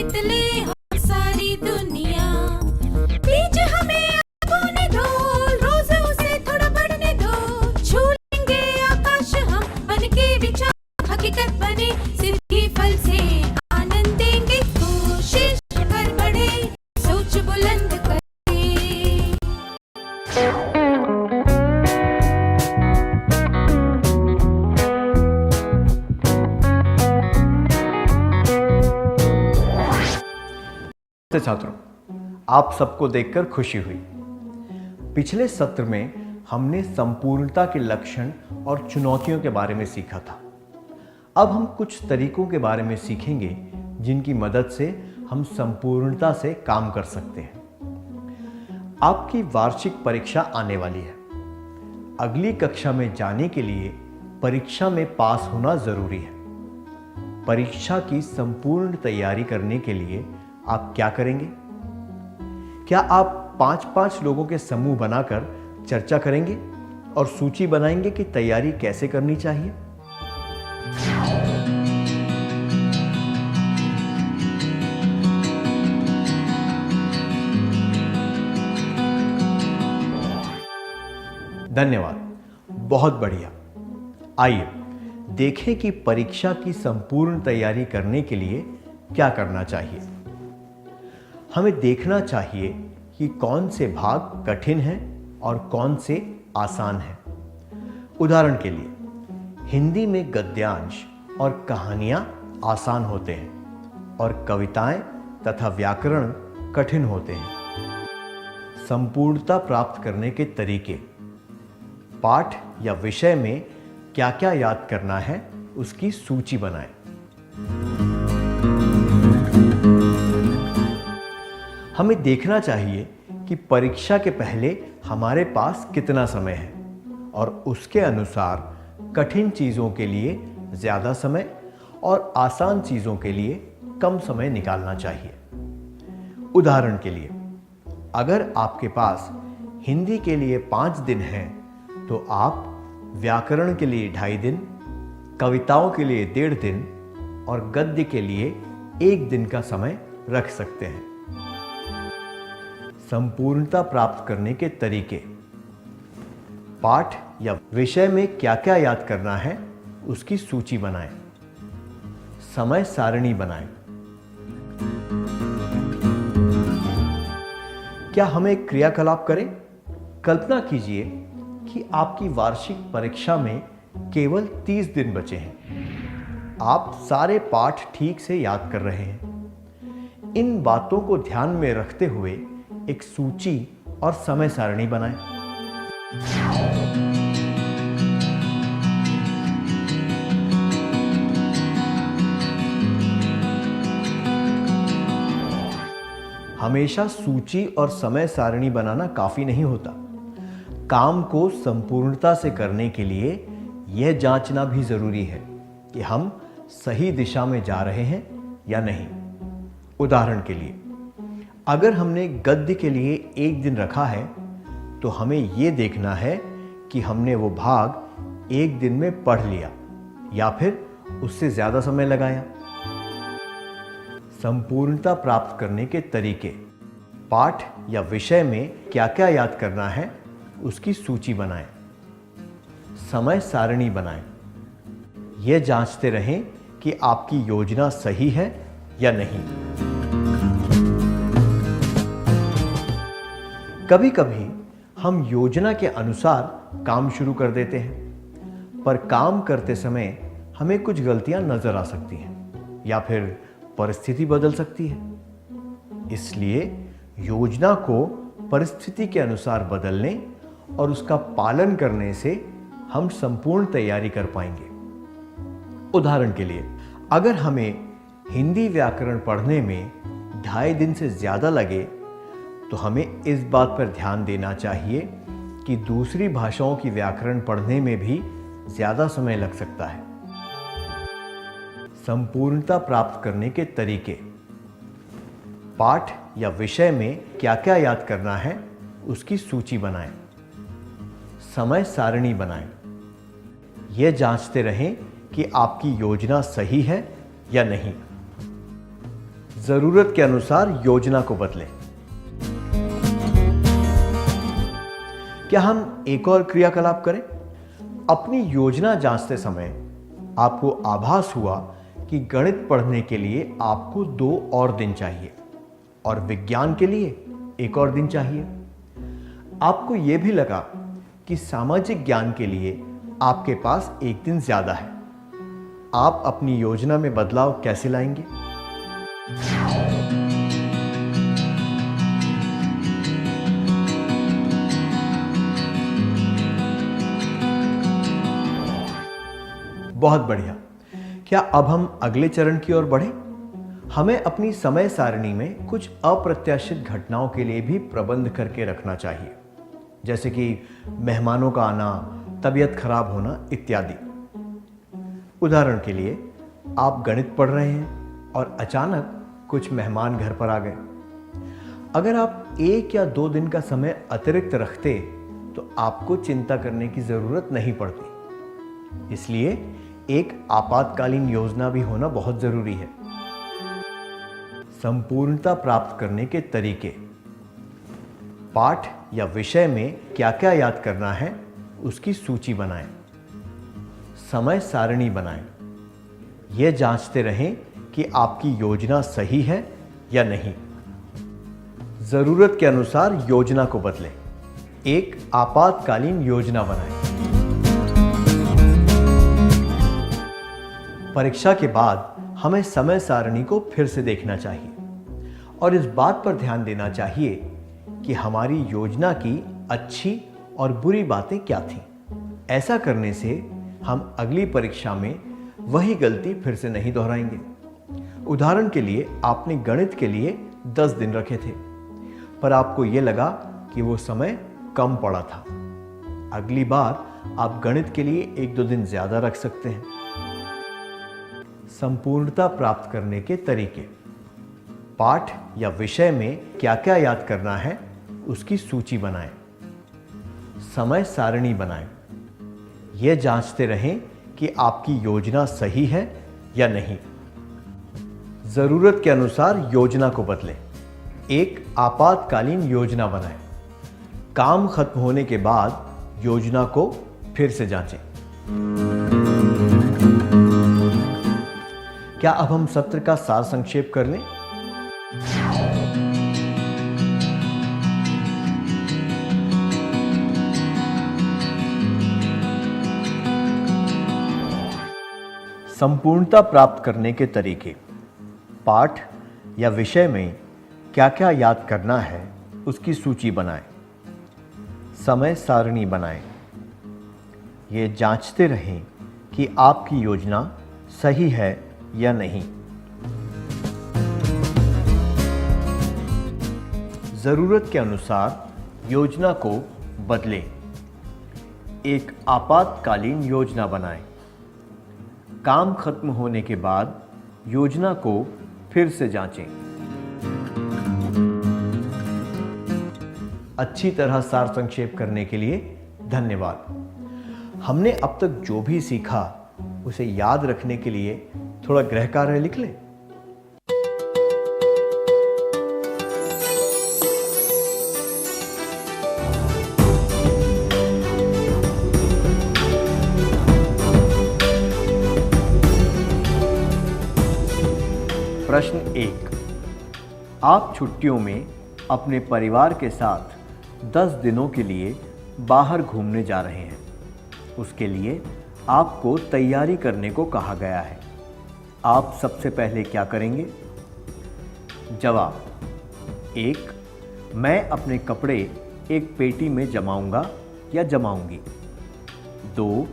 जीत ले हम सारी दुनिया। बीच हमें आंखों ने दो, रोज उसे थोड़ा बढ़ने दो। छू लेंगे आकाश हम, बन के विचार हकीकत बने। सिर्फ ही फल से आनंद देंगे, कोशिश कर बढ़े, सोच बुलंद करे। छात्रों, आप सबको देखकर खुशी हुई। पिछले सत्र में हमने संपूर्णता के लक्षण और चुनौतियों के बारे में सीखा था। अब हम कुछ तरीकों के बारे में सीखेंगे जिनकी मदद से हम संपूर्णता से काम कर सकते हैं। आपकी वार्षिक परीक्षा आने वाली है। अगली कक्षा में जाने के लिए परीक्षा में पास होना जरूरी है। परीक्षा की संपूर्ण तैयारी करने के लिए आप क्या करेंगे? क्या आप 5-5 लोगों के समूह बनाकर चर्चा करेंगे और सूची बनाएंगे कि तैयारी कैसे करनी चाहिए? धन्यवाद, बहुत बढ़िया। आइए देखें कि परीक्षा की संपूर्ण तैयारी करने के लिए क्या करना चाहिए। हमें देखना चाहिए कि कौन से भाग कठिन हैं और कौन से आसान हैं। उदाहरण के लिए, हिंदी में गद्यांश और कहानियां आसान होते हैं और कविताएं तथा व्याकरण कठिन होते हैं। संपूर्णता प्राप्त करने के तरीके: पाठ या विषय में क्या-क्या याद करना है उसकी सूची बनाएं। हमें देखना चाहिए कि परीक्षा के पहले हमारे पास कितना समय है और उसके अनुसार कठिन चीज़ों के लिए ज़्यादा समय और आसान चीज़ों के लिए कम समय निकालना चाहिए। उदाहरण के लिए, अगर आपके पास हिंदी के लिए 5 दिन हैं, तो आप व्याकरण के लिए 2.5 दिन, कविताओं के लिए 1.5 दिन और गद्य के लिए 1 दिन का समय रख सकते हैं। संपूर्णता प्राप्त करने के तरीके: पाठ या विषय में क्या-क्या याद करना है उसकी सूची बनाएं। समय सारणी बनाएं। क्या हम एक क्रियाकलाप करें? कल्पना कीजिए कि आपकी वार्षिक परीक्षा में केवल 30 दिन बचे हैं। आप सारे पाठ ठीक से याद कर रहे हैं। इन बातों को ध्यान में रखते हुए एक सूची और समय सारणी बनाएं। हमेशा सूची और समय सारणी बनाना काफी नहीं होता। काम को संपूर्णता से करने के लिए यह जांचना भी जरूरी है कि हम सही दिशा में जा रहे हैं या नहीं। उदाहरण के लिए, अगर हमने गद्य के लिए 1 दिन रखा है, तो हमें यह देखना है कि हमने वो भाग 1 दिन में पढ़ लिया या फिर उससे ज़्यादा समय लगाया। संपूर्णता प्राप्त करने के तरीके: पाठ या विषय में क्या-क्या याद करना है उसकी सूची बनाएं। समय सारणी बनाएं। यह जांचते रहें कि आपकी योजना सही है या नहीं। कभी-कभी हम योजना के अनुसार काम शुरू कर देते हैं, पर काम करते समय हमें कुछ गलतियां नजर आ सकती हैं या फिर परिस्थिति बदल सकती है। इसलिए योजना को परिस्थिति के अनुसार बदलने और उसका पालन करने से हम संपूर्ण तैयारी कर पाएंगे। उदाहरण के लिए, अगर हमें हिंदी व्याकरण पढ़ने में 2.5 दिन से ज़्यादा लगे, तो हमें इस बात पर ध्यान देना चाहिए कि दूसरी भाषाओं की व्याकरण पढ़ने में भी ज़्यादा समय लग सकता है। संपूर्णता प्राप्त करने के तरीके: पाठ या विषय में क्या-क्या याद करना है उसकी सूची बनाएं। समय सारणी बनाएं। यह जांचते रहें कि आपकी योजना सही है या नहीं। जरूरत के अनुसार योजना को बदलें। क्या हम एक और क्रियाकलाप करें? अपनी योजना जांचते समय आपको आभास हुआ कि गणित पढ़ने के लिए आपको 2 और दिन चाहिए और विज्ञान के लिए 1 और दिन चाहिए। आपको यह भी लगा कि सामाजिक ज्ञान के लिए आपके पास 1 दिन ज्यादा है। आप अपनी योजना में बदलाव कैसे लाएंगे? बहुत बढ़िया। क्या अब हम अगले चरण की ओर बढ़ें? हमें अपनी समय सारणी में कुछ अप्रत्याशित घटनाओं के लिए भी प्रबंध करके रखना चाहिए, जैसे कि मेहमानों का आना, तबीयत खराब होना इत्यादि। उदाहरण के लिए, आप गणित पढ़ रहे हैं और अचानक कुछ मेहमान घर पर आ गए। अगर आप 1 या 2 दिन का समय अतिरिक्त रखते तो आपको चिंता करने की जरूरत नहीं पड़ती। इसलिए एक आपातकालीन योजना भी होना बहुत जरूरी है। संपूर्णता प्राप्त करने के तरीके। पाठ या विषय में क्या क्या याद करना है उसकी सूची बनाएं। समय सारणी बनाएं। यह जांचते रहें कि आपकी योजना सही है या नहीं। जरूरत के अनुसार योजना को बदलें। एक आपातकालीन योजना बनाएं। परीक्षा के बाद हमें समय सारणी को फिर से देखना चाहिए और इस बात पर ध्यान देना चाहिए कि हमारी योजना की अच्छी और बुरी बातें क्या थीं। ऐसा करने से हम अगली परीक्षा में वही गलती फिर से नहीं दोहराएंगे। उदाहरण के लिए, आपने गणित के लिए 10 दिन रखे थे, पर आपको यह लगा कि वो समय कम पड़ा था। अगली बार आप गणित के लिए 1-2 दिन ज्यादा रख सकते हैं। संपूर्णता प्राप्त करने के तरीके। पाठ या विषय में क्या क्या याद करना है उसकी सूची बनाएं। समय सारणी बनाएं। यह जांचते रहें कि आपकी योजना सही है या नहीं। जरूरत के अनुसार योजना को बदलें। एक आपातकालीन योजना बनाएं। काम खत्म होने के बाद योजना को फिर से जांचें। क्या अब हम सत्र का सार संक्षेप कर लें? संपूर्णता प्राप्त करने के तरीके। पाठ या विषय में क्या क्या याद करना है उसकी सूची बनाएं। समय सारणी बनाएं। ये जांचते रहें कि आपकी योजना सही है या नहीं। जरूरत के अनुसार योजना को बदलें। एक आपातकालीन योजना बनाएं। काम खत्म होने के बाद योजना को फिर से जांचें। अच्छी तरह सार संक्षेप करने के लिए धन्यवाद। हमने अब तक जो भी सीखा उसे याद रखने के लिए थोड़ा गृह कार्य लिख लें। प्रश्न 1। आप छुट्टियों में अपने परिवार के साथ 10 दिनों के लिए बाहर घूमने जा रहे हैं। उसके लिए आपको तैयारी करने को कहा गया है। आप सबसे पहले क्या करेंगे? जवाब: 1. मैं अपने कपड़े एक पेटी में जमाऊंगा या जमाऊंगी। 2.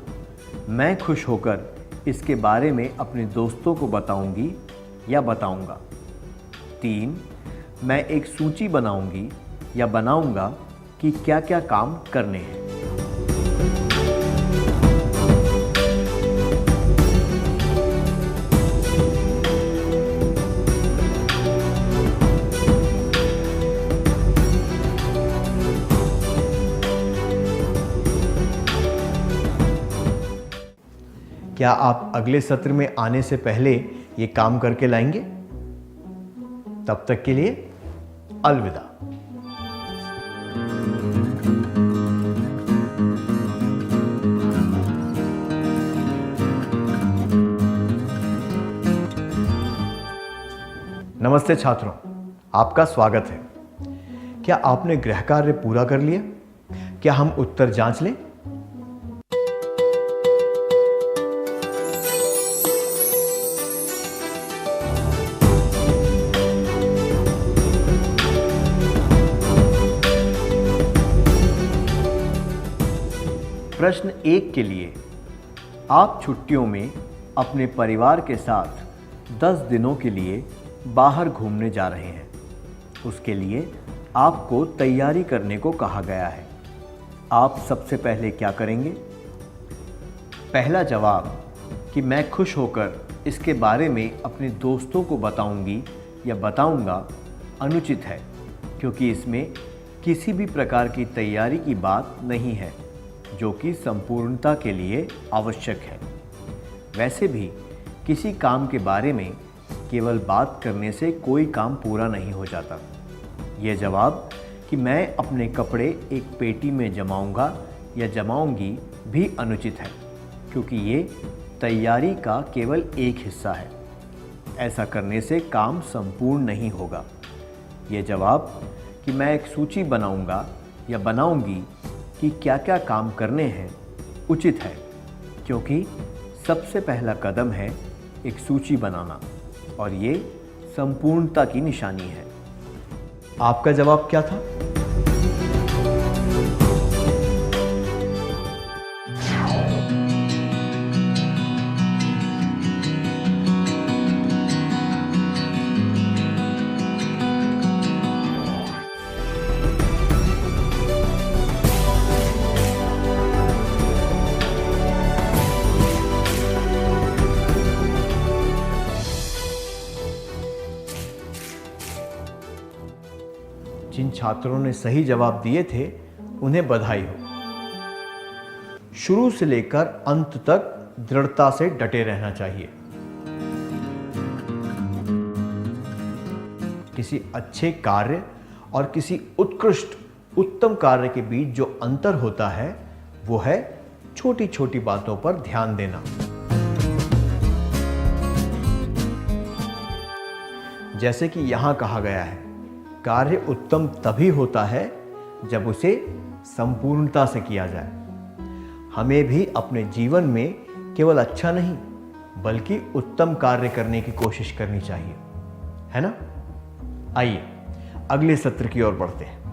मैं खुश होकर इसके बारे में अपने दोस्तों को बताऊंगी या बताऊंगा। 3. मैं एक सूची बनाऊंगी या बनाऊंगा कि क्या क्या काम करने हैं। क्या आप अगले सत्र में आने से पहले ये काम करके लाएंगे? तब तक के लिए अलविदा। नमस्ते छात्रों, आपका स्वागत है। क्या आपने गृह कार्य पूरा कर लिया? क्या हम उत्तर जांच लें? प्रश्न 1 के लिए, आप छुट्टियों में अपने परिवार के साथ 10 दिनों के लिए बाहर घूमने जा रहे हैं। उसके लिए आपको तैयारी करने को कहा गया है। आप सबसे पहले क्या करेंगे? पहला जवाब कि मैं खुश होकर इसके बारे में अपने दोस्तों को बताऊंगी या बताऊंगा अनुचित है, क्योंकि इसमें किसी भी प्रकार की तैयारी की बात नहीं है जो कि संपूर्णता के लिए आवश्यक है। वैसे भी किसी काम के बारे में केवल बात करने से कोई काम पूरा नहीं हो जाता। यह जवाब कि मैं अपने कपड़े एक पेटी में जमाऊंगा या जमाऊंगी भी अनुचित है, क्योंकि ये तैयारी का केवल एक हिस्सा है। ऐसा करने से काम संपूर्ण नहीं होगा। यह जवाब कि मैं एक सूची बनाऊंगा या बनाऊंगी कि क्या क्या काम करने हैं उचित है, क्योंकि सबसे पहला कदम है एक सूची बनाना और ये संपूर्णता की निशानी है। आपका जवाब क्या था? जिन छात्रों ने सही जवाब दिए थे उन्हें बधाई हो। शुरू से लेकर अंत तक दृढ़ता से डटे रहना चाहिए। किसी अच्छे कार्य और किसी उत्कृष्ट उत्तम कार्य के बीच जो अंतर होता है वो है छोटी छोटी बातों पर ध्यान देना। जैसे कि यहां कहा गया है, कार्य उत्तम तभी होता है जब उसे संपूर्णता से किया जाए। हमें भी अपने जीवन में केवल अच्छा नहीं बल्कि उत्तम कार्य करने की कोशिश करनी चाहिए, है ना? आइए अगले सत्र की ओर बढ़ते हैं।